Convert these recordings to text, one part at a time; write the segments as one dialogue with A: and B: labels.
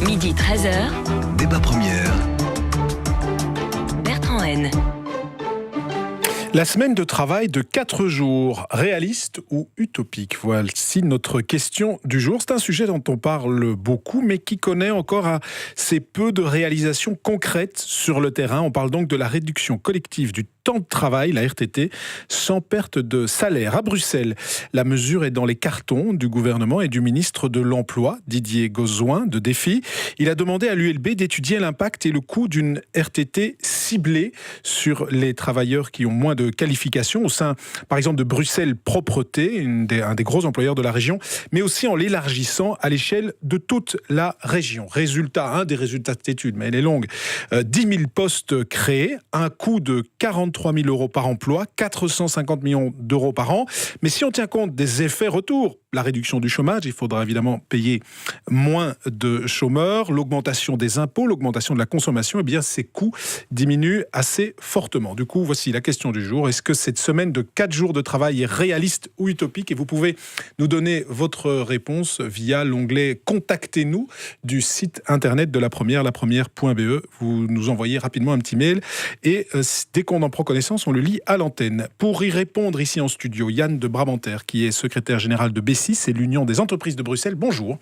A: Midi 13h,
B: Débat première.
A: Bertrand Haine.
C: La semaine de travail de 4 jours, réaliste ou utopique? Voici notre question du jour. C'est un sujet dont on parle beaucoup, mais qui connaît encore assez peu de réalisations concrètes sur le terrain. On parle donc de la réduction collective du temps de travail, la RTT, sans perte de salaire. À Bruxelles, la mesure est dans les cartons du gouvernement et du ministre de l'Emploi, Didier Gauzoin, de Défi. Il a demandé à l'ULB d'étudier l'impact et le coût d'une RTT ciblée sur les travailleurs qui ont moins de qualifications au sein, par exemple, de Bruxelles Propreté, un des gros employeurs de la région, mais aussi en l'élargissant à l'échelle de toute la région. Résultat, un des résultats de cette étude, mais elle est longue, 10 000 postes créés, un coût de 43 000 euros par emploi, 450 millions d'euros par an. Mais si on tient compte des effets retour, la réduction du chômage, il faudra évidemment payer moins de chômeurs, l'augmentation des impôts, l'augmentation de la consommation, eh bien ces coûts diminuent assez fortement. Du coup, voici la question du jour. Est-ce que cette semaine de 4 jours de travail est réaliste ou utopique? Et vous pouvez nous donner votre réponse via l'onglet « Contactez-nous » du site internet de La Première, lapremière.be. Vous nous envoyez rapidement un petit mail et dès qu'on en prend connaissance, on le lit à l'antenne. Pour y répondre ici en studio, Yann de Brabanter, qui est secrétaire général de B6, c'est l'Union des entreprises de Bruxelles. Bonjour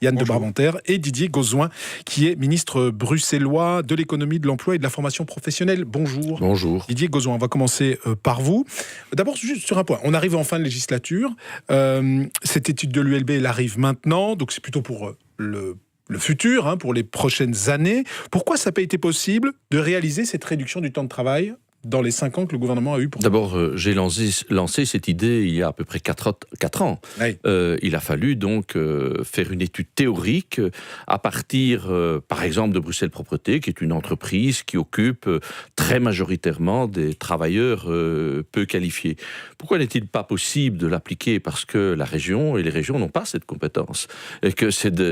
C: Yann de Brabanter, et Didier Gauzoin, qui est ministre bruxellois de l'économie, de l'emploi et de la formation professionnelle. Bonjour.
D: Bonjour.
C: Didier Gauzoin, on va commencer par vous. D'abord, juste sur un point. On arrive en fin de législature. Cette étude de l'ULB, elle arrive maintenant, donc c'est plutôt pour le futur, pour les prochaines années. Pourquoi ça n'a pas été possible de réaliser cette réduction du temps de travail dans les 5 ans que le gouvernement a eu pour...
D: D'abord, j'ai lancé cette idée il y a à peu près 4 ans.
C: Oui.
D: Il a fallu donc faire une étude théorique à partir, par exemple, de Bruxelles Propreté, qui est une entreprise qui occupe très majoritairement des travailleurs peu qualifiés. Pourquoi n'est-il pas possible de l'appliquer? Parce que la région et les régions n'ont pas cette compétence. Et que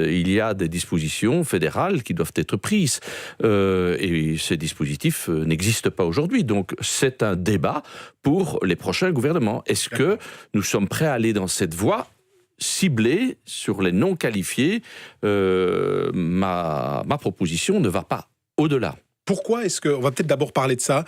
D: il y a des dispositions fédérales qui doivent être prises. Et ces dispositifs n'existent pas aujourd'hui. Donc, c'est un débat pour les prochains gouvernements. Est-ce que nous sommes prêts à aller dans cette voie ciblée sur les non qualifiés? Ma proposition ne va pas au-delà.
C: Pourquoi est-ce que, on va peut-être d'abord parler de ça,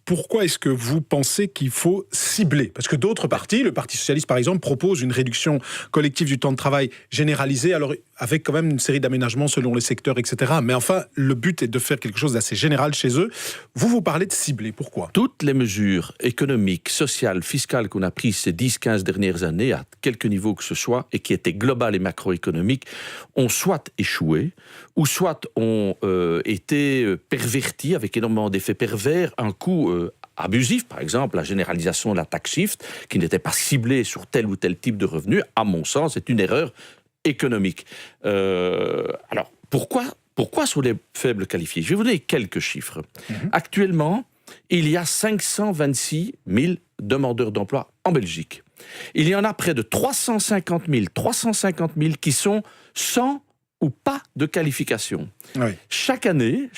C: pourquoi est-ce que vous pensez qu'il faut cibler? Parce que d'autres partis, le Parti Socialiste par exemple, propose une réduction collective du temps de travail généralisée, alors avec quand même une série d'aménagements selon les secteurs, etc. Mais enfin, le but est de faire quelque chose d'assez général chez eux. Vous parlez de cibler, pourquoi?
D: Toutes les mesures économiques, sociales, fiscales qu'on a prises ces 10-15 dernières années, à quelque niveau que ce soit, et qui étaient globales et macroéconomiques, ont soit échoué, ou soit ont été pervertis avec énormément d'effets pervers, un coût abusif, par exemple la généralisation de la tax shift, qui n'était pas ciblée sur tel ou tel type de revenu, à mon sens, est une erreur économique. Alors, pourquoi sur les faibles qualifiés? Je vais vous donner quelques chiffres. Actuellement, il y a 526 000 demandeurs d'emploi en Belgique. Il y en a près de 350 000 qui sont sans ou pas de qualification. Oui. Chaque année,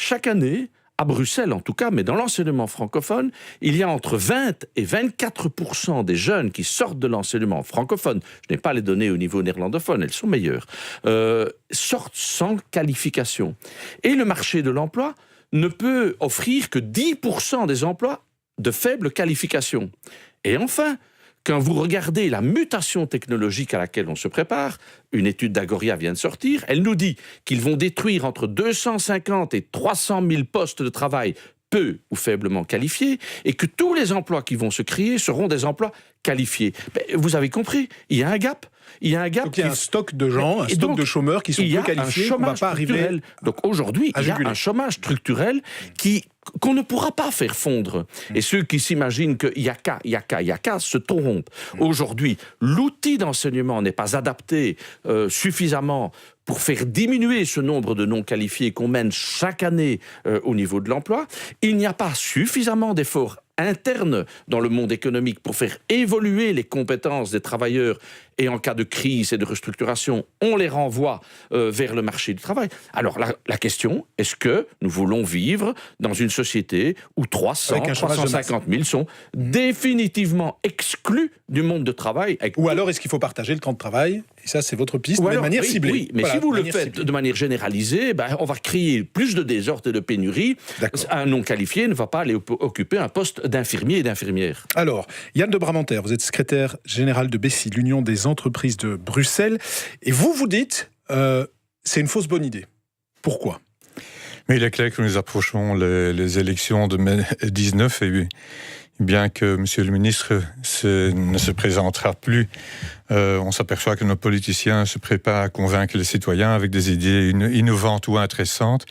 D: à Bruxelles en tout cas, mais dans l'enseignement francophone, il y a entre 20 et 24% des jeunes qui sortent de l'enseignement francophone, je n'ai pas les données au niveau néerlandophone, elles sont meilleures, sortent sans qualification. Et le marché de l'emploi ne peut offrir que 10% des emplois de faible qualification. Et enfin, quand vous regardez la mutation technologique à laquelle on se prépare, une étude d'Agoria vient de sortir, elle nous dit qu'ils vont détruire entre 250 et 300 000 postes de travail peu ou faiblement qualifiés, et que tous les emplois qui vont se créer seront des emplois qualifiés. Mais vous avez compris, il y a un gap. Il y a un
C: stock de gens, un stock de chômeurs qui sont peu qualifiés, on ne va pas arriver.
D: Donc aujourd'hui, il y a un chômage structurel qu'on ne pourra pas faire fondre. Et ceux qui s'imaginent qu'il y a qu'à se trompent. Aujourd'hui, l'outil d'enseignement n'est pas adapté suffisamment pour faire diminuer ce nombre de non-qualifiés qu'on mène chaque année au niveau de l'emploi. Il n'y a pas suffisamment d'efforts internes dans le monde économique pour faire évoluer les compétences des travailleurs et en cas de crise et de restructuration, on les renvoie vers le marché du travail. Alors la question, est-ce que nous voulons vivre dans une société où 300, 350 000 sont définitivement exclus du monde du travail?
C: Ou alors est-ce qu'il faut partager le temps de travail? Et ça, c'est votre piste, mais de manière ciblée.
D: Oui, mais si vous le faites de manière généralisée, on va créer plus de désordre et de pénurie. Un non qualifié ne va pas aller occuper un poste d'infirmier et d'infirmière.
C: Alors, Yann de Bramenter, vous êtes secrétaire général de BESI, l'Union des entreprises de Bruxelles, et vous dites c'est une fausse bonne idée. Pourquoi?
B: Mais il est clair que nous approchons les élections de mai 19 et bien que Monsieur le ministre ne se présentera plus, on s'aperçoit que nos politiciens se préparent à convaincre les citoyens avec des idées innovantes ou intéressantes,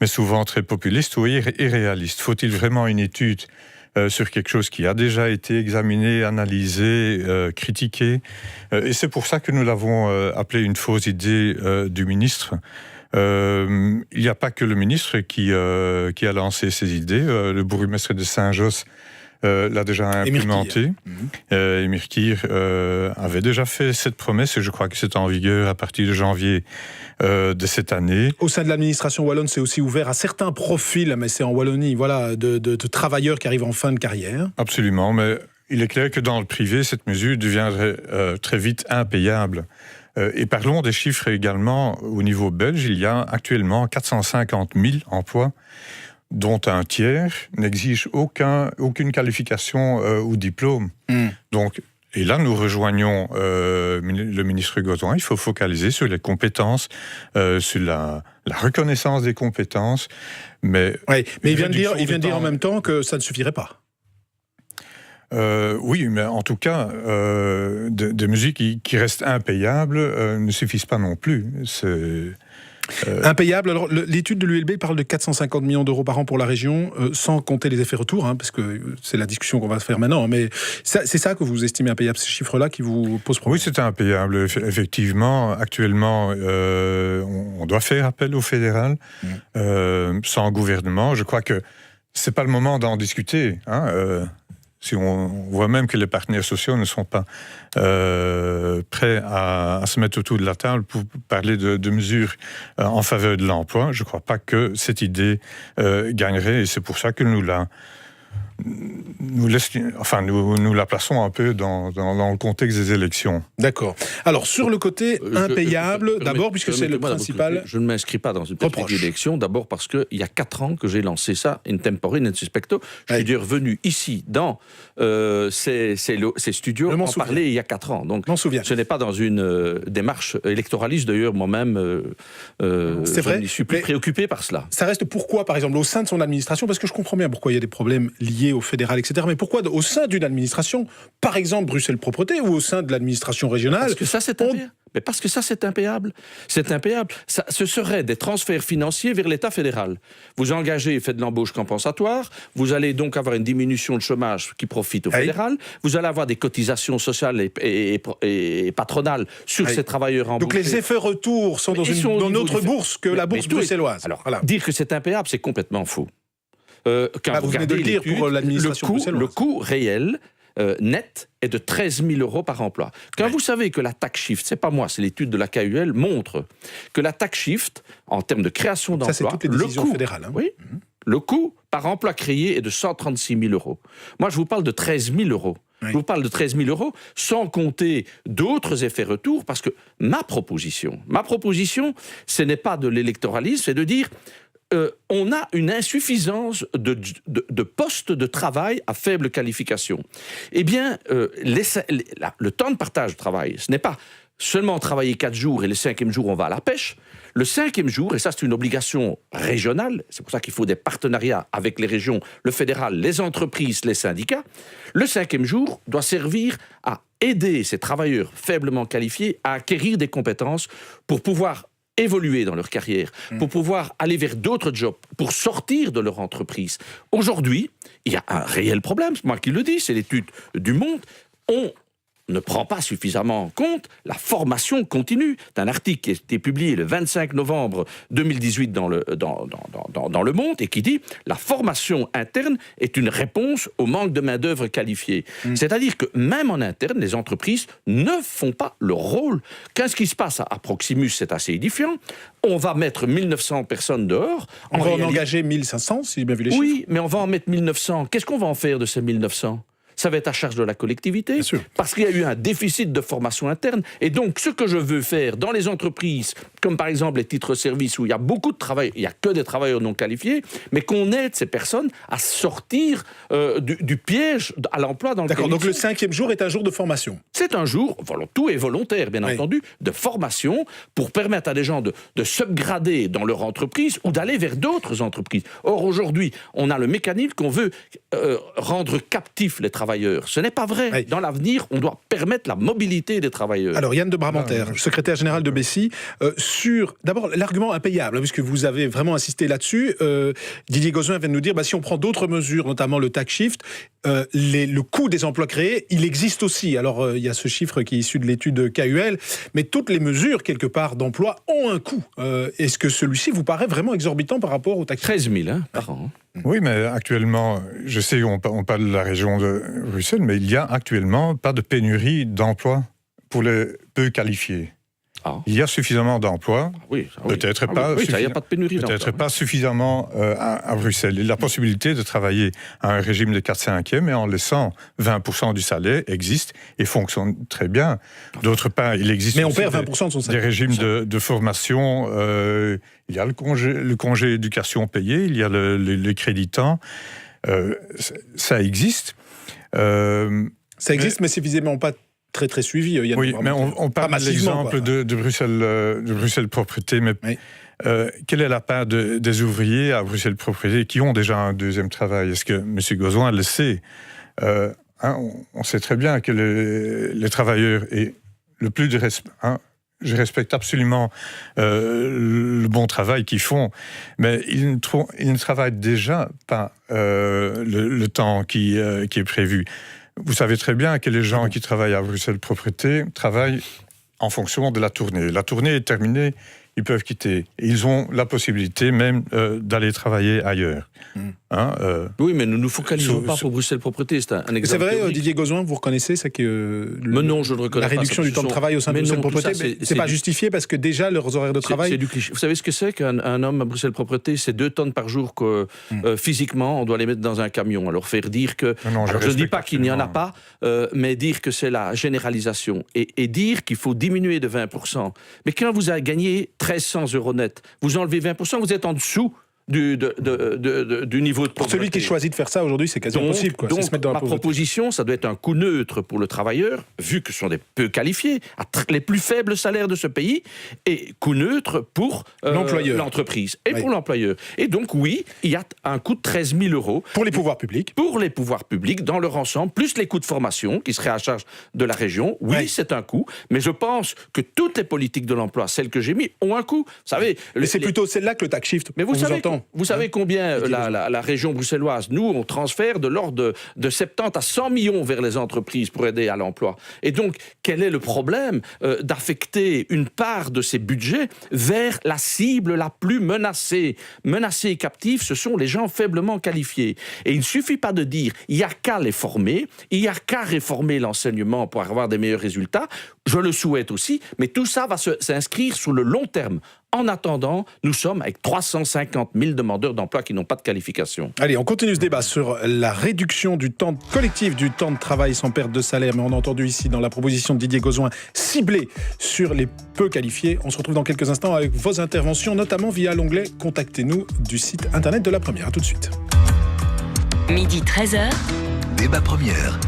B: mais souvent très populistes ou irréalistes. Faut-il vraiment une étude sur quelque chose qui a déjà été examiné, analysé, critiqué? Et c'est pour ça que nous l'avons appelé une fausse idée du ministre. Il n'y a pas que le ministre qui a lancé ces idées. Le bourgmestre de Saint-Josse l'a déjà implémenté. Emir Kir avait déjà fait cette promesse et je crois que c'est en vigueur à partir de janvier de cette année.
C: Au sein de l'administration wallonne, c'est aussi ouvert à certains profils, mais c'est en Wallonie, voilà, de travailleurs qui arrivent en fin de carrière.
B: Absolument, mais il est clair que dans le privé, cette mesure deviendrait très vite impayable. Et parlons des chiffres également. Au niveau belge, il y a actuellement 450 000 emplois, dont un tiers n'exige aucune qualification ou diplôme. Donc, et là, nous rejoignons le ministre Gaudouin. Il faut focaliser sur les compétences, sur la reconnaissance des compétences. Mais
C: il vient de dire en même temps que ça ne suffirait pas.
B: Oui, mais en tout cas, des mesures qui restent impayables ne suffisent pas non plus.
C: Impayable. Alors, l'étude de l'ULB parle de 450 millions d'euros par an pour la région, sans compter les effets retours, parce que c'est la discussion qu'on va faire maintenant. Mais c'est ça que vous estimez impayable, ces chiffres-là qui vous posent problème?
B: Oui, c'est impayable. Effectivement, actuellement, on doit faire appel au fédéral, sans gouvernement. Je crois que c'est pas le moment d'en discuter. Si on voit même que les partenaires sociaux ne sont pas prêts à se mettre autour de la table pour parler de mesures en faveur de l'emploi, je ne crois pas que cette idée gagnerait, et c'est pour ça que nous la plaçons un peu dans le contexte des élections.
C: D'accord. Alors, sur le côté impayable, d'abord, puisque c'est le principal...
D: Je ne m'inscris pas dans une perspective d'élection, d'abord parce qu'il y a 4 ans que j'ai lancé ça, in tempore, in suspecto. Je suis revenu ici, dans ces studios, en parler il y a 4 ans. Donc, ce n'est pas dans une démarche électoraliste, d'ailleurs, moi-même, je ne suis plus préoccupé par cela.
C: Ça reste pourquoi, par exemple, au sein de son administration, parce que je comprends bien pourquoi il y a des problèmes liés au fédéral, etc. Mais pourquoi au sein d'une administration, par exemple Bruxelles Propreté, ou au sein de l'administration régionale...
D: Parce que ça, c'est impayable. Mais parce que ça, c'est impayable. C'est impayable. Ce serait des transferts financiers vers l'État fédéral. Vous engagez, faites de l'embauche compensatoire, vous allez donc avoir une diminution de chômage qui profite au fédéral, vous allez avoir des cotisations sociales et patronales sur ces travailleurs embauchés.
C: Donc les effets retours sont dans une autre bourse que la bourse bruxelloise.
D: Alors, dire que c'est impayable, c'est complètement faux. Quand
C: vous venez de le dire pour l'administration bruxelloise.
D: Le coût réel net est de 13 000 euros par emploi. Quand vous savez que la tax shift, c'est pas moi, c'est l'étude de la KUL, montre que la tax shift, en termes de création d'emplois,
C: ça c'est toutes les décisions fédérales.
D: Le coût par emploi créé est de 136 000 euros. Moi, je vous parle de 13 000 euros. Je vous parle de 13 000 euros, sans compter d'autres effets retours, parce que ma proposition, ce n'est pas de l'électoralisme, c'est de dire... on a une insuffisance de postes de travail à faible qualification. Eh bien, le temps de partage de travail, ce n'est pas seulement travailler 4 jours et le 5e jour, on va à la pêche. Le 5e jour, et ça c'est une obligation régionale, c'est pour ça qu'il faut des partenariats avec les régions, le fédéral, les entreprises, les syndicats, le 5e jour doit servir à aider ces travailleurs faiblement qualifiés à acquérir des compétences pour pouvoir évoluer dans leur carrière, pour pouvoir aller vers d'autres jobs, pour sortir de leur entreprise. Aujourd'hui, il y a un réel problème, c'est moi qui le dis, c'est l'étude du Monde. On ne prend pas suffisamment en compte la formation continue. C'est un article qui a été publié le 25 novembre 2018 dans Le Monde et qui dit « La formation interne est une réponse au manque de main-d'œuvre qualifiée ». C'est-à-dire que même en interne, les entreprises ne font pas leur rôle. Qu'est-ce qui se passe à Proximus, c'est assez édifiant. On va mettre 1900 personnes dehors.
C: On va en engager 1500, si j'ai bien vu les chiffres.
D: Oui, mais on va en mettre 1900. Qu'est-ce qu'on va en faire de ces 1900 ? Ça va être à charge de la collectivité, parce qu'il y a eu un déficit de formation interne. Et donc, ce que je veux faire dans les entreprises, comme par exemple les titres-services, où il y a beaucoup de travail, il n'y a que des travailleurs non qualifiés, mais qu'on aide ces personnes à sortir du piège à l'emploi dans lequel
C: D'accord, donc le 5e jour est un jour de formation.
D: C'est un jour, tout est volontaire, bien entendu, de formation pour permettre à des gens de s'upgrader dans leur entreprise ou d'aller vers d'autres entreprises. Or, aujourd'hui, on a le mécanisme qu'on veut rendre captifs les travailleurs. Ce n'est pas vrai. Oui. Dans l'avenir, on doit permettre la mobilité des travailleurs.
C: Alors, Yann de Bramenter, secrétaire général de Bessi, sur d'abord l'argument impayable, puisque vous avez vraiment insisté là-dessus. Didier Gauzoin vient de nous dire, si on prend d'autres mesures, notamment le tax shift, le coût des emplois créés, il existe aussi. Alors, il y a ce chiffre qui est issu de l'étude KUL, mais toutes les mesures, quelque part, d'emploi ont un coût. Est-ce que celui-ci vous paraît vraiment exorbitant par rapport au tax shift ?
D: 13 000 par an.
B: Oui, mais actuellement, je sais qu'on parle de la région de Bruxelles, mais il n'y a actuellement pas de pénurie d'emplois pour les peu qualifiés. Il y a suffisamment d'emplois, peut-être pas,
D: il y a pas de pénurie
B: peut-être pas suffisamment à Bruxelles. Il y a la possibilité de travailler à un régime de 4/5e et en laissant 20% du salaire existe et fonctionne très bien. D'autre part, il existe
C: mais on perd 20% de son salaire.
B: Des régimes de formation. Il y a le congé éducation payé, il y a les crédits temps. Ça existe.
C: Ça existe, mais c'est visiblement pas très très suivi.
B: Oui, mais on parle de l'exemple de Bruxelles Propreté, mais quelle est la part des ouvriers à Bruxelles Propreté qui ont déjà un deuxième travail ? Est-ce que M. Gauzoin le sait ? On sait très bien que les travailleurs et le plus de respect. Je respecte absolument le bon travail qu'ils font, mais ils ne travaillent déjà pas le temps qui est prévu. Vous savez très bien que les gens qui travaillent à Bruxelles Propreté travaillent en fonction de la tournée. La tournée est terminée, ils peuvent quitter. Ils ont la possibilité même d'aller travailler ailleurs.
D: Oui, mais nous ne nous focalisons pas pour Bruxelles Propreté, c'est un exemple.
C: C'est vrai,
D: théorique.
C: Didier Gauzoin, vous reconnaissez ça que
D: mais non, je ne reconnais
C: la réduction du temps de travail au sein de Bruxelles Propreté, c'est pas justifié parce que déjà leurs horaires de travail.
D: C'est du cliché. Vous savez ce que c'est qu'un homme à Bruxelles Propreté, c'est 2 tonnes par jour que physiquement on doit les mettre dans un camion. Alors faire dire que, je ne dis pas qu'il n'y en a pas, mais dire que c'est la généralisation et dire qu'il faut diminuer de 20%. Mais quand vous avez gagné 1300 € net, vous enlevez 20%, vous êtes en dessous du niveau de pauvreté.
C: Pour celui qui choisit de faire ça aujourd'hui, c'est quasi impossible.
D: Donc, se mettre dans ma proposition, ça doit être un coût neutre pour le travailleur, vu que ce sont des peu qualifiés, à les plus faibles salaires de ce pays, et coût neutre pour l'entreprise et pour l'employeur. Et donc, oui, il y a un coût de 13 000 €
C: pour les pouvoirs publics.
D: Pour les pouvoirs publics, dans leur ensemble, plus les coûts de formation qui seraient à charge de la région. Oui, c'est un coût, mais je pense que toutes les politiques de l'emploi, celles que j'ai mises, ont un coût. Vous savez,
C: mais c'est plutôt celle-là que le tax shift.
D: Mais vous savez combien la région bruxelloise, nous, on transfère de l'ordre de 70 à 100 millions vers les entreprises pour aider à l'emploi. Et donc, quel est le problème d'affecter une part de ces budgets vers la cible la plus menacée ? Menacée et captive, ce sont les gens faiblement qualifiés. Et il ne suffit pas de dire, il n'y a qu'à les former, il n'y a qu'à réformer l'enseignement pour avoir des meilleurs résultats. Je le souhaite aussi, mais tout ça va s'inscrire sur le long terme. En attendant, nous sommes avec 350 000 demandeurs d'emploi qui n'ont pas de qualification.
C: Allez, on continue ce débat sur la réduction du temps collectif du temps de travail sans perte de salaire. Mais on a entendu ici dans la proposition de Didier Gauzoin ciblée sur les peu qualifiés. On se retrouve dans quelques instants avec vos interventions, notamment via l'onglet « Contactez-nous » du site internet de La Première. A tout de suite.
A: Midi 13h.
E: Débat Première.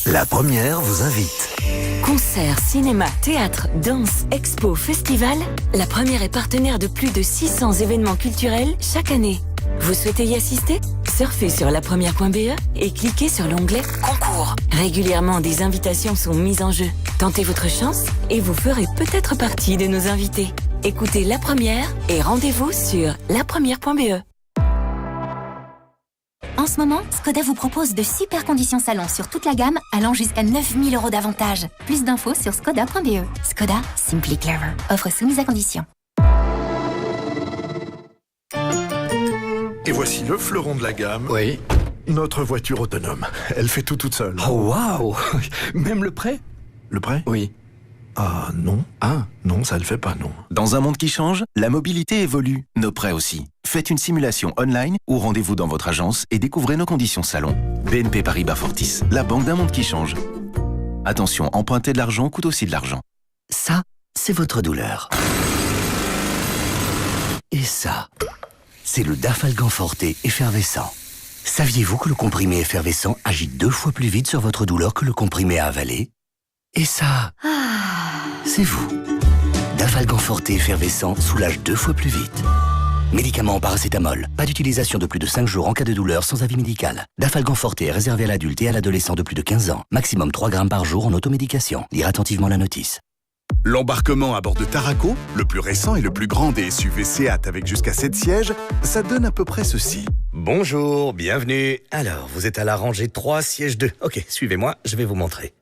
E: La Première vous invite.
A: Concerts, cinéma, théâtre, danse, expo, festival, La Première est partenaire de plus de 600 événements culturels chaque année. Vous souhaitez y assister ? Surfez sur lapremière.be et cliquez sur l'onglet Concours. Régulièrement, des invitations sont mises en jeu. Tentez votre chance et vous ferez peut-être partie de nos invités. Écoutez La Première et rendez-vous sur lapremière.be.
F: En ce moment, Skoda vous propose de super conditions salon sur toute la gamme, allant jusqu'à 9 000 € d'avantages. Plus d'infos sur skoda.be. Skoda, simply clever. Offre soumise à conditions.
G: Et voici le fleuron de la gamme.
H: Oui.
G: Notre voiture autonome. Elle fait tout toute seule.
H: Oh waouh. Même le prêt?
G: Le prêt?
H: Oui.
G: Ah non.
H: Ah.
G: Non, ça le fait pas, non.
I: Dans un monde qui change, la mobilité évolue. Nos prêts aussi. Faites une simulation online ou rendez-vous dans votre agence et découvrez nos conditions salon. BNP Paribas Fortis, la banque d'un monde qui change. Attention, emprunter de l'argent coûte aussi de l'argent.
E: Ça, c'est votre douleur. Et ça, c'est le Dafalgan Forte effervescent. Saviez-vous que le comprimé effervescent agit 2 fois plus vite sur votre douleur que le comprimé à avaler? Et ça, c'est vous. Dafalgan Forte effervescent soulage 2 fois plus vite. Médicament en paracétamol. Pas d'utilisation de plus de 5 jours en cas de douleur sans avis médical. Dafalgan Forte est réservé à l'adulte et à l'adolescent de plus de 15 ans. Maximum 3 grammes par jour en automédication. Lire attentivement la notice.
J: L'embarquement à bord de Taraco, le plus récent et le plus grand des SUV Seat avec jusqu'à 7 sièges, ça donne à peu près ceci.
K: Bonjour, bienvenue. Alors, vous êtes à la rangée 3, siège 2. Ok, suivez-moi, je vais vous montrer.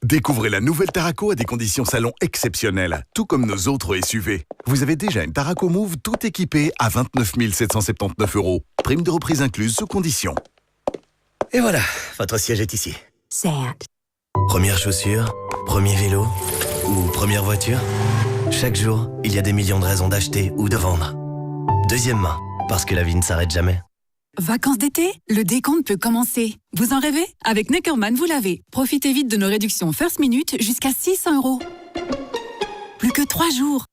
J: Découvrez la nouvelle Taraco à des conditions salon exceptionnelles, tout comme nos autres SUV. Vous avez déjà une Taraco Move tout équipée à 29 779 €. Prime de reprise incluse sous condition.
K: Et voilà, votre siège est ici.
F: Seat.
K: Première chaussure, premier vélo ou première voiture. Chaque jour, il y a des millions de raisons d'acheter ou de vendre. Deuxième main, parce que la vie ne s'arrête jamais.
L: Vacances d'été? Le décompte peut commencer. Vous en rêvez? Avec Neckerman, vous l'avez. Profitez vite de nos réductions First Minute jusqu'à 600 €. Plus que 3 jours.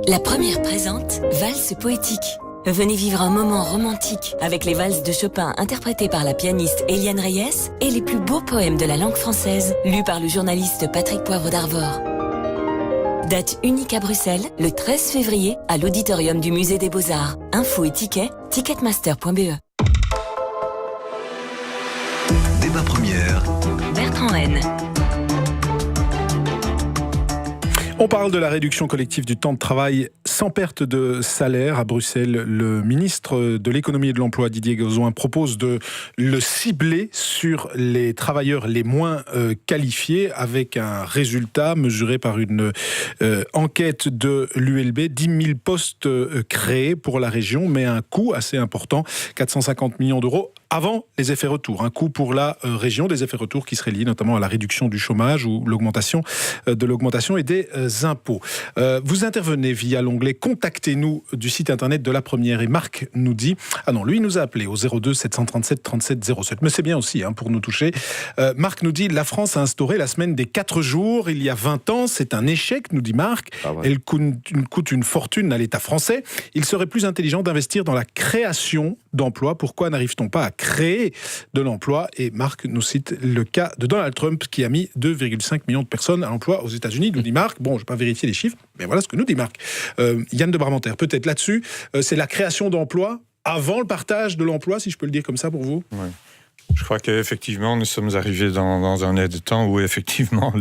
A: La première présente Valse poétique. Venez vivre un moment romantique avec les valses de Chopin interprétées par la pianiste Eliane Reyes et les plus beaux poèmes de la langue française lus par le journaliste Patrick Poivre d'Arvor. Date unique à Bruxelles, le 13 février, à l'auditorium du Musée des Beaux-Arts. Infos et tickets, ticketmaster.be.
E: Débat première.
A: Bertrand Rennes.
C: On parle de la réduction collective du temps de travail sans perte de salaire. À Bruxelles, le ministre de l'économie et de l'emploi, Didier Gauzoin, propose de le cibler sur les travailleurs les moins qualifiés, avec un résultat mesuré par une enquête de l'ULB. 10 000 postes créés pour la région, mais un coût assez important, 450 millions d'euros avant les effets retours. Un coût pour la région, des effets retours qui seraient liés notamment à la réduction du chômage ou l'augmentation et des impôts. Vous intervenez via l'onglet « Contactez-nous » du site internet de La Première, et Marc nous dit... Ah non, lui, il nous a appelé au 02 737 37 07. Mais c'est bien aussi pour nous toucher. Marc nous dit « La France a instauré la semaine des 4 jours il y a 20 ans. C'est un échec, nous dit Marc. Ah ouais. Elle coûte une fortune à l'État français. Il serait plus intelligent d'investir dans la création d'emplois. Pourquoi n'arrive-t-on pas à créer de l'emploi ?» Et Marc nous cite le cas de Donald Trump qui a mis 2,5 millions de personnes à l'emploi aux États-Unis, nous dit Marc. Bon, je ne vais pas vérifier les chiffres, mais voilà ce que nous dit Marc. Yann de Bramenter, peut-être là-dessus, c'est la création d'emplois avant le partage de l'emploi, si je peux le dire comme ça pour vous.
B: Ouais. Je crois qu'effectivement, nous sommes arrivés dans un air de temps où effectivement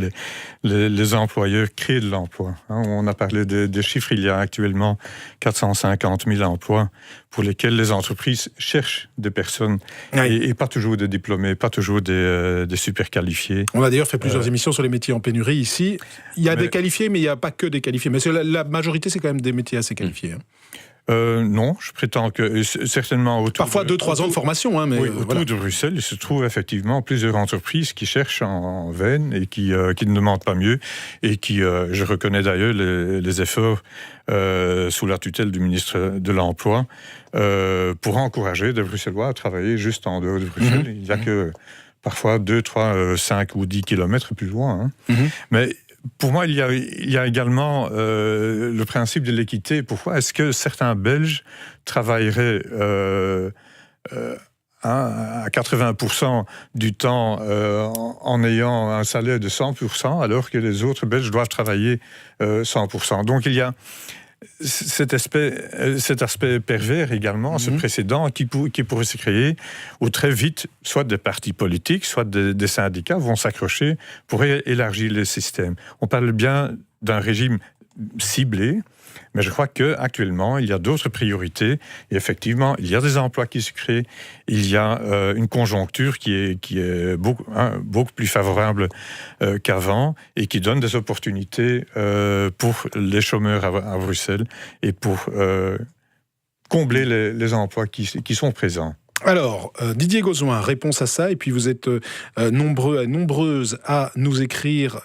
B: les employeurs créent de l'emploi. On a parlé des chiffres, il y a actuellement 450 000 emplois pour lesquels les entreprises cherchent des personnes, oui. et pas toujours des diplômés, pas toujours des super qualifiés.
C: On a d'ailleurs fait plusieurs émissions sur les métiers en pénurie ici. Il y a des qualifiés, mais il n'y a pas que des qualifiés. Mais la majorité, c'est quand même des métiers assez qualifiés.
B: Non, je prétends que certainement autour...
C: Parfois 2-3 ans de formation. Mais
B: oui, autour de Bruxelles, il se trouve effectivement plusieurs entreprises qui cherchent en vain et qui ne demandent pas mieux et qui, je reconnais d'ailleurs les efforts sous la tutelle du ministre de l'Emploi pour encourager des Bruxellois à travailler juste en dehors de Bruxelles. Il n'y a que parfois 2, 3, 5 ou 10 kilomètres plus loin. Mais... Pour moi, il y a également le principe de l'équité. Pourquoi est-ce que certains Belges travailleraient à 80% du temps en ayant un salaire de 100%, alors que les autres Belges doivent travailler 100%? Donc il y a cet aspect pervers également, ce précédent qui pourrait se créer, où très vite, soit des partis politiques, soit des syndicats vont s'accrocher pour élargir les systèmes. On parle bien d'un régime ciblé. Mais je crois qu'actuellement, il y a d'autres priorités. Et effectivement, il y a des emplois qui se créent. Il y a une conjoncture qui est beaucoup plus favorable qu'avant et qui donne des opportunités pour les chômeurs à Bruxelles et pour combler les emplois qui sont présents.
C: Alors, Didier Gauzoin, réponse à ça, et puis vous êtes nombreux et nombreuses à nous écrire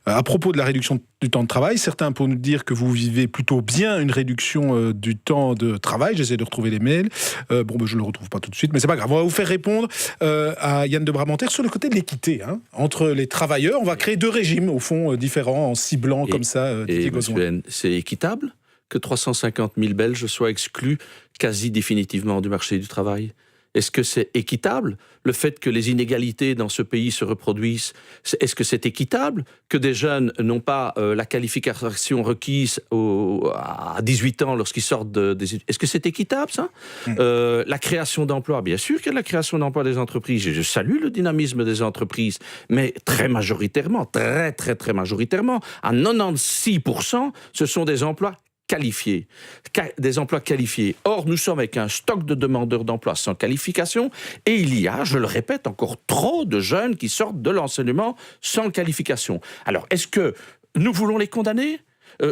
C: à propos de la réduction du temps de travail. Certains pour nous dire que vous vivez plutôt bien une réduction du temps de travail. J'essaie de retrouver les mails. Je ne le retrouve pas tout de suite, mais c'est pas grave. On va vous faire répondre à Yann de Bramantère sur le côté de l'équité entre les travailleurs. On va créer deux régimes, au fond, différents, en ciblant comme ça Didier Gauzoin.
D: C'est équitable que 350 000 Belges soient exclus quasi définitivement du marché du travail? Est-ce que c'est équitable, le fait que les inégalités dans ce pays se reproduisent? Est-ce que c'est équitable que des jeunes n'ont pas la qualification requise à 18 ans lorsqu'ils sortent des études? Est-ce que c'est équitable, ça? La création d'emplois, bien sûr qu'il y a de la création d'emplois des entreprises. Je salue le dynamisme des entreprises, mais très majoritairement, très majoritairement, à 96%, ce sont des emplois qualifiés, des emplois qualifiés. Or, nous sommes avec un stock de demandeurs d'emploi sans qualification et il y a, je le répète, encore trop de jeunes qui sortent de l'enseignement sans qualification. Alors, est-ce que nous voulons les condamner ?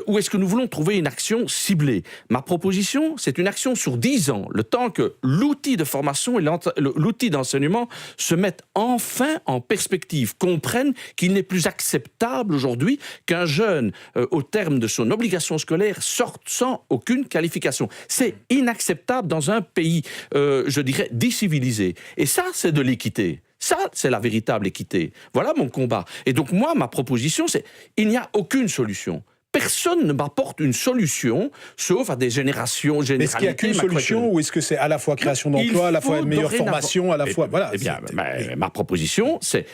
D: Ou est-ce que nous voulons trouver une action ciblée? Ma proposition, c'est une action sur 10 ans, le temps que l'outil de formation et l'outil d'enseignement se mettent enfin en perspective, comprennent qu'il n'est plus acceptable aujourd'hui qu'un jeune, au terme de son obligation scolaire, sorte sans aucune qualification. C'est inacceptable dans un pays, je dirais, décivilisé. Et ça, c'est de l'équité. Ça, c'est la véritable équité. Voilà mon combat. Et donc moi, ma proposition, c'est il n'y a aucune solution. Personne ne m'apporte une solution, sauf à des générations, généralités.
C: Est-ce qu'il n'y a qu'une solution ou est-ce que c'est à la fois création d'emplois, à la fois une meilleure formation, à la fois... Voilà.
D: Eh bien, ma proposition, c'est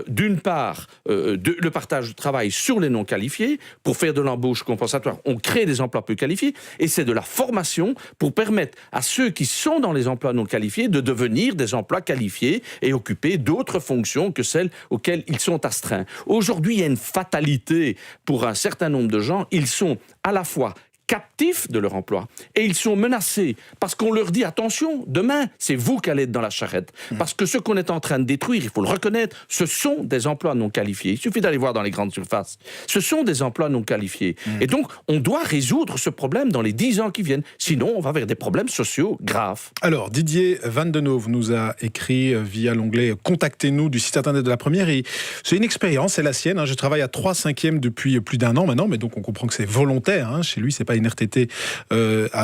D: d'une part, le partage du travail sur les non-qualifiés. Pour faire de l'embauche compensatoire, on crée des emplois peu qualifiés. Et c'est de la formation pour permettre à ceux qui sont dans les emplois non qualifiés de devenir des emplois qualifiés et occuper d'autres fonctions que celles auxquelles ils sont astreints. Aujourd'hui, il y a une fatalité pour un certain nombre de gens. Ils sont à la fois captifs de leur emploi et ils sont menacés parce qu'on leur dit attention, demain c'est vous qui allez être dans la charrette parce que ce qu'on est en train de détruire, il faut le reconnaître, ce sont des emplois non qualifiés. Il suffit d'aller voir dans les grandes surfaces, ce sont des emplois non qualifiés et donc on doit résoudre ce problème dans les 10 ans qui viennent, sinon on va vers des problèmes sociaux graves.
C: Alors Didier Van Den Hove nous a écrit via l'onglet Contactez-nous du site internet de la Première et c'est une expérience, c'est la sienne, je travaille à 3/5 depuis plus d'1 an maintenant, mais donc on comprend que c'est volontaire, chez lui c'est pas une RTT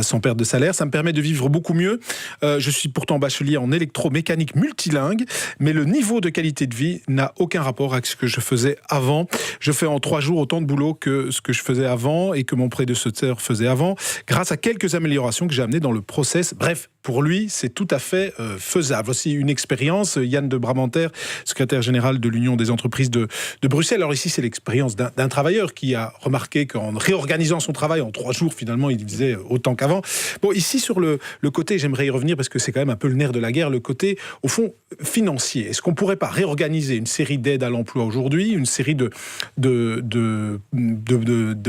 C: sans perte de salaire. Ça me permet de vivre beaucoup mieux. Je suis pourtant bachelier en électromécanique multilingue, mais le niveau de qualité de vie n'a aucun rapport avec ce que je faisais avant. Je fais en 3 jours autant de boulot que ce que je faisais avant et que mon prédécesseur faisait avant, grâce à quelques améliorations que j'ai amenées dans le process. Bref, pour lui, c'est tout à fait faisable. Voici une expérience. Yann de Bramantère, secrétaire général de l'Union des entreprises de Bruxelles. Alors ici, c'est l'expérience d'un travailleur qui a remarqué qu'en réorganisant son travail en 3 jours, finalement, il faisait autant qu'avant. Bon, ici, sur le côté, j'aimerais y revenir parce que c'est quand même un peu le nerf de la guerre, le côté, au fond, financier. Est-ce qu'on ne pourrait pas réorganiser une série d'aides à l'emploi aujourd'hui, une série de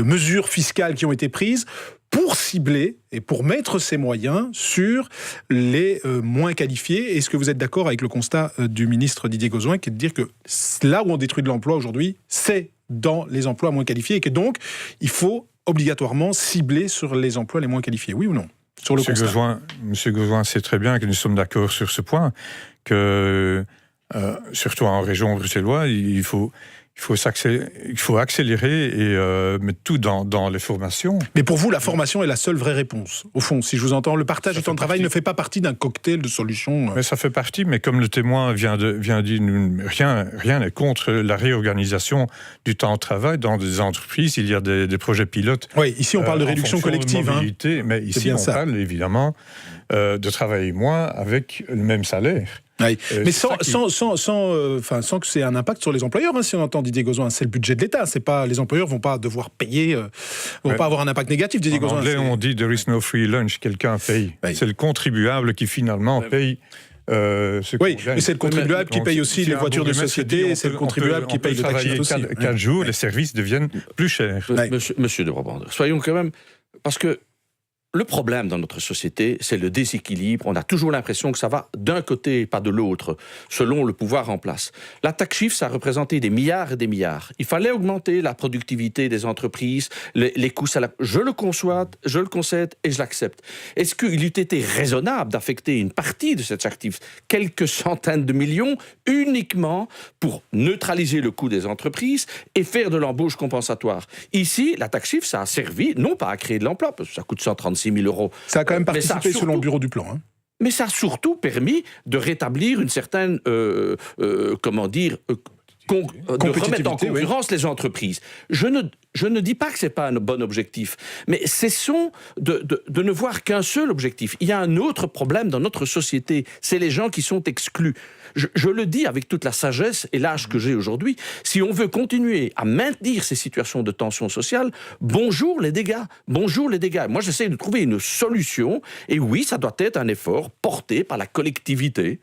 C: mesures fiscales qui ont été prises pour cibler et pour mettre ses moyens sur les moins qualifiés? Est-ce que vous êtes d'accord avec le constat du ministre Didier Gauzoin, qui est de dire que là où on détruit de l'emploi aujourd'hui, c'est dans les emplois moins qualifiés et que donc il faut obligatoirement cibler sur les emplois les moins qualifiés, oui ou non? Sur le constat.
B: Monsieur Gauzoin sait très bien que nous sommes d'accord sur ce point, que surtout en région bruxelloise, il faut accélérer et mettre tout dans les formations.
C: Mais pour vous, la formation est la seule vraie réponse. Au fond, si je vous entends, le partage du temps de travail ne fait pas partie d'un cocktail de solutions.
B: Mais ça fait partie, mais comme le témoin vient de dire, rien n'est contre la réorganisation du temps de travail dans des entreprises. Il y a des projets pilotes.
C: Oui, ici on parle de réduction collective.
B: Mais ici on parle évidemment de travailler moins avec le même salaire.
C: Oui. Mais sans que c'est un impact sur les employeurs, si on entend Didier Gauzoin, c'est le budget de l'État, c'est pas, les employeurs vont pas devoir payer, vont pas avoir un impact négatif, Didier Gauzoin.
B: En anglais, on dit « there is no free lunch », quelqu'un paye. Oui. C'est le contribuable qui finalement paye
C: Oui, mais c'est le contribuable qui paye aussi les voitures de société, et c'est le contribuable qui paye le taxi aussi.
B: 4 jours, les services deviennent plus chers.
D: Monsieur de Brabander, soyons quand même... Parce que le problème dans notre société, c'est le déséquilibre. On a toujours l'impression que ça va d'un côté et pas de l'autre, selon le pouvoir en place. La taxe chiffre, ça a représenté des milliards et des milliards. Il fallait augmenter la productivité des entreprises, les coûts salariaux. Je le conçois, je le concède et je l'accepte. Est-ce qu'il eût été raisonnable d'affecter une partie de cet actif, quelques centaines de millions, uniquement pour neutraliser le coût des entreprises et faire de l'embauche compensatoire? Ici, la taxe chiffre, ça a servi, non pas à créer de l'emploi, parce que ça coûte 136 000 €.
C: Ça a quand même participé selon le bureau du plan. Hein.
D: Mais ça a surtout permis de rétablir une certaine, de remettre en concurrence les entreprises. Je ne dis pas que ce n'est pas un bon objectif, mais cessons de ne voir qu'un seul objectif. Il y a un autre problème dans notre société, c'est les gens qui sont exclus. Je le dis avec toute la sagesse et l'âge que j'ai aujourd'hui, si on veut continuer à maintenir ces situations de tension sociale, bonjour les dégâts. Moi, j'essaie de trouver une solution, et oui, ça doit être un effort porté par la collectivité,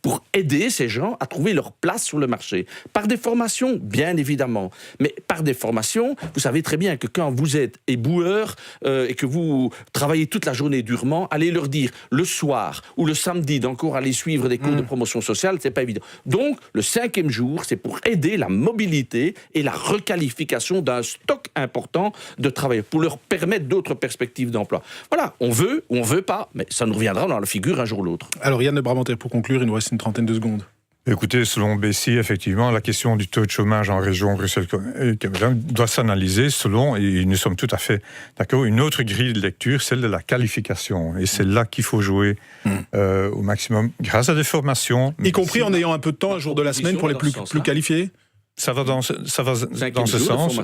D: pour aider ces gens à trouver leur place sur le marché. Par des formations, bien évidemment. Mais par des formations, vous savez très bien que quand vous êtes éboueur et que vous travaillez toute la journée durement, allez leur dire le soir ou le samedi d'encore aller suivre des cours de promotion sociale, c'est pas évident. Donc, le 5e jour, c'est pour aider la mobilité et la requalification d'un stock important de travailleurs, pour leur permettre d'autres perspectives d'emploi. Voilà, on veut ou on veut pas, mais ça nous reviendra dans la figure un jour ou l'autre.
C: Alors Yann de Brabander, pour conclure, il nous reste une trentaine de secondes.
B: Écoutez, selon Bessie, effectivement, la question du taux de chômage en région Bruxelles-Capitale doit s'analyser selon, et nous sommes tout à fait d'accord, une autre grille de lecture, celle de la qualification. Et c'est là qu'il faut jouer au maximum, grâce à des formations.
C: Y compris en ayant un peu de temps, un jour de la semaine, pour les plus qualifiés.
B: Ça va dans ce sens.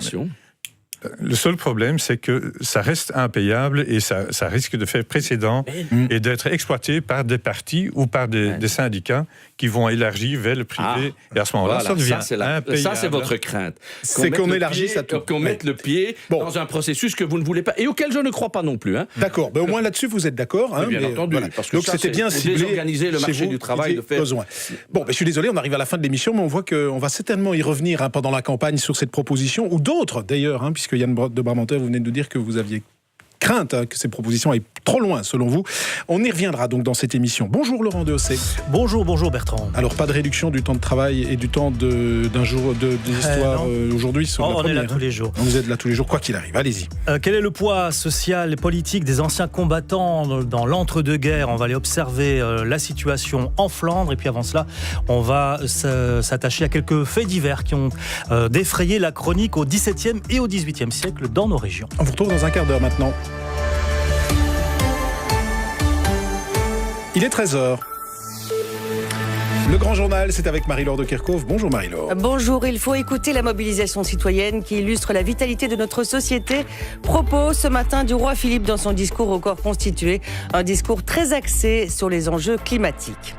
B: Le seul problème, c'est que ça reste impayable et ça risque de faire précédent et d'être exploité par des partis ou par des syndicats qui vont élargir vers le privé. Et à ce moment-là, ça devient impayable.
D: Ça, c'est votre crainte.
C: C'est qu'on élargisse à tout.
D: Qu'on mette le pied dans un processus que vous ne voulez pas et auquel je ne crois pas non plus. Hein.
C: D'accord. Au moins là-dessus, vous êtes d'accord.
D: Bien entendu. Voilà. Parce que donc c'était bien ciblé. Désorganiser le marché du travail de faire
C: besoin. Bon, je suis désolé, on arrive à la fin de l'émission, mais on voit qu'on va certainement y revenir pendant la campagne sur cette proposition, ou d'autres d'ailleurs, puisque Yann de Brabander, vous venez de nous dire que vous aviez crainte que ces propositions aillent trop loin, selon vous. On y reviendra donc dans cette émission. Bonjour Laurent Dehausset.
M: Bonjour Bertrand.
C: Alors, pas de réduction du temps de travail et du temps d'un jour d'histoire aujourd'hui sur la première.
M: On est là tous les jours.
C: Vous êtes là tous les jours, quoi qu'il arrive. Allez-y.
M: Quel est le poids social et politique des anciens combattants dans l'entre-deux-guerres? On va aller observer la situation en Flandre. Et puis avant cela, on va s'attacher à quelques faits divers qui ont défrayé la chronique au XVIIe et au XVIIIe siècle dans nos régions.
C: On vous retrouve dans un quart d'heure maintenant. Il est 13h. Le grand journal, c'est avec Marie-Laure de Kerkhove. Bonjour Marie-Laure.
N: Bonjour, il faut écouter la mobilisation citoyenne qui illustre la vitalité de notre société. Propos ce matin du roi Philippe dans son discours au corps constitué. Un discours très axé sur les enjeux climatiques.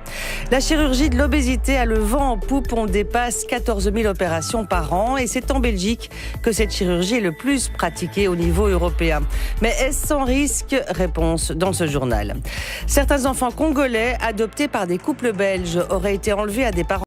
N: La chirurgie de l'obésité a le vent en poupe. On dépasse 14 000 opérations par an et c'est en Belgique que cette chirurgie est le plus pratiquée au niveau européen. Mais est-ce sans risque? Réponse dans ce journal. Certains enfants congolais adoptés par des couples belges auraient été enlevés à des parents